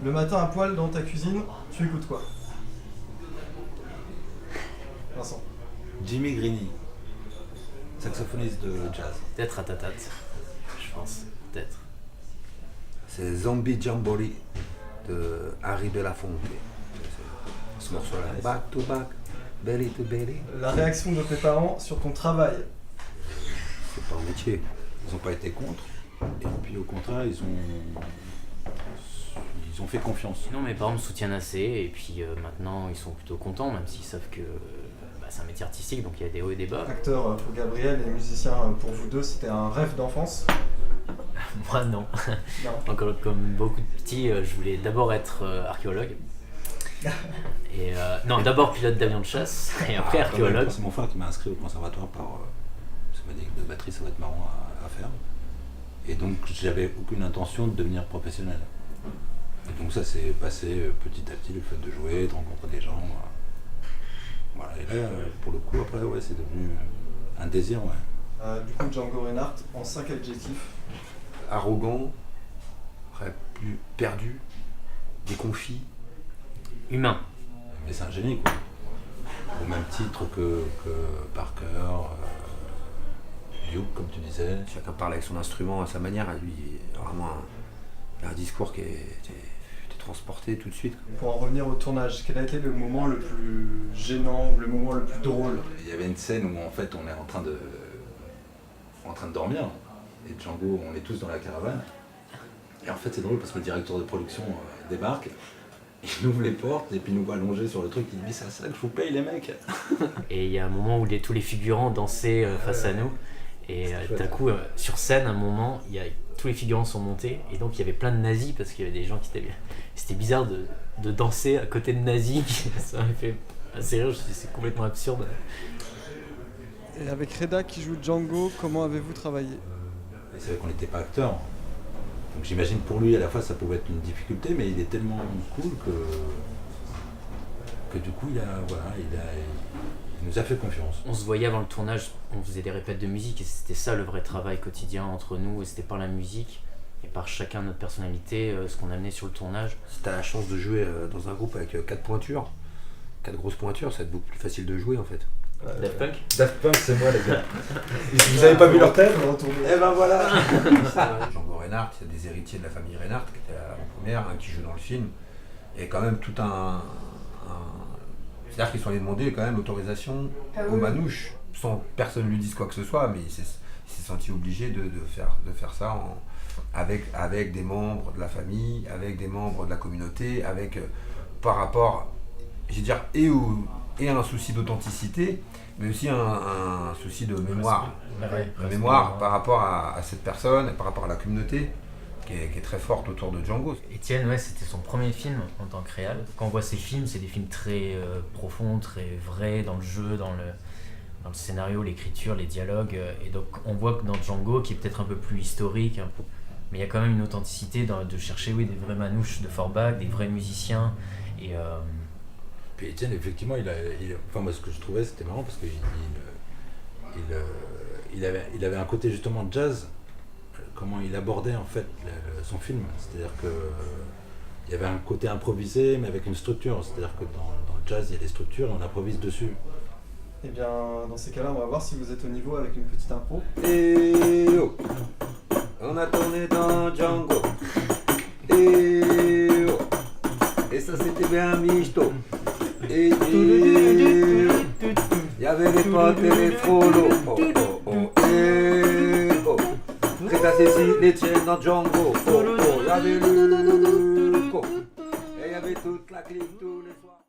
Le matin à poil dans ta cuisine, tu écoutes quoi? Vincent. Jimmy Greeny, saxophoniste de jazz. Peut-être Ratatat, je pense. Peut-être. C'est Zombie Jamboree de Harry Belafonte. Ce morceau-là, back to back, belly to belly. La réaction de tes parents sur ton travail. C'est pas un métier. Ils n'ont pas été contre, et puis au contraire, ils ont fait confiance. Sinon, mes parents me soutiennent assez, et puis maintenant, ils sont plutôt contents, même s'ils savent que c'est un métier artistique, donc il y a des hauts et des bas. Acteur pour Gabriel et musicien pour vous deux, c'était un rêve d'enfance? Moi, non. Non. Encore comme beaucoup de petits, je voulais d'abord être archéologue. Et non, d'abord pilote d'avion de chasse, et après archéologue. C'est mon frère qui m'a inscrit au conservatoire parce qu'il m'a dit que de batterie, ça va être marrant à faire. Et donc, j'avais aucune intention de devenir professionnel. Et donc ça s'est passé petit à petit, le fait de jouer, de rencontrer des gens. Voilà, et là, pour le coup, après, ouais, c'est devenu un désir, ouais. Du coup, Django Reinhardt, en 5 adjectifs. Arrogant, plus perdu, déconfit. Humain. Mais c'est un génie, quoi. Au même titre que Parker, Duke, comme tu disais. Chacun parle avec son instrument à sa manière. Lui, vraiment un discours qui est transporté tout de suite. Pour en revenir au tournage, quel a été le moment le plus gênant ou le moment le plus drôle? Il y avait une scène où en fait on est en train de dormir et Django, on est tous dans la caravane. Et en fait c'est drôle parce que le directeur de production débarque, il ouvre les portes et puis il nous voit allongés sur le truc, il dit mais c'est à ça que je vous paye les mecs. Et il y a un moment où tous les figurants dansaient face à nous. Et d'un coup, sur scène, à un moment, tous les figurants sont montés. Et donc, il y avait plein de nazis parce qu'il y avait des gens qui étaient... C'était bizarre de danser à côté de nazis. Ça m'a fait assez rire, c'est complètement absurde. Et avec Reda qui joue Django, comment avez-vous travaillé? Et c'est vrai qu'on n'était pas acteurs. Donc j'imagine pour lui, à la fois, ça pouvait être une difficulté, mais il est tellement cool que du coup, il nous a fait confiance. On se voyait avant le tournage, on faisait des répètes de musique et c'était ça le vrai travail quotidien entre nous. Et c'était par la musique et par chacun notre personnalité, ce qu'on amenait sur le tournage. Si t'as la chance de jouer dans un groupe avec 4 pointures, 4 grosses pointures, ça va être beaucoup plus facile de jouer en fait. Daft Punk. Daft Punk, c'est moi les gars. Vous avez pas vu leur tête? Eh ben voilà. Django Reinhardt, il y a des héritiers de la famille Reinhardt qui étaient en première, qui joue dans le film. Il y a quand même tout un... C'est-à-dire qu'ils sont allés demander quand même l'autorisation aux manouches, sans personne lui dise quoi que ce soit, mais il s'est senti obligé de faire ça avec des membres de la famille, avec des membres de la communauté, par rapport, je veux dire, et un souci d'authenticité, mais aussi un souci de mémoire. Mémoire par rapport à cette personne, par rapport à la communauté. Qui est très forte autour de Django. Etienne, ouais, c'était son premier film en tant que réal. Quand on voit ses films, c'est des films très profonds, très vrais dans le jeu, dans le scénario, l'écriture, les dialogues. Et donc on voit que dans Django, qui est peut-être un peu plus historique, mais il y a quand même une authenticité de chercher des vrais manouches de Forbach, des vrais musiciens. Et puis Etienne, effectivement, enfin moi ce que je trouvais c'était marrant parce qu'il avait un côté justement jazz. Comment il abordait en fait son film, c'est-à-dire que il y avait un côté improvisé mais avec une structure, c'est-à-dire que dans le jazz il y a des structures et on improvise dessus. Eh bien dans ces cas-là on va voir si vous êtes au niveau avec une petite impro. Et oh, on a tourné dans Django. Et oh, et ça c'était bien michto. Et il y avait les potes et les frolos. Oh, oh, oh. Et oh. Rita Cécile, Etienne dans Django. Oh, oh, y avait le co. Et y avait toute la clique tous les soirs.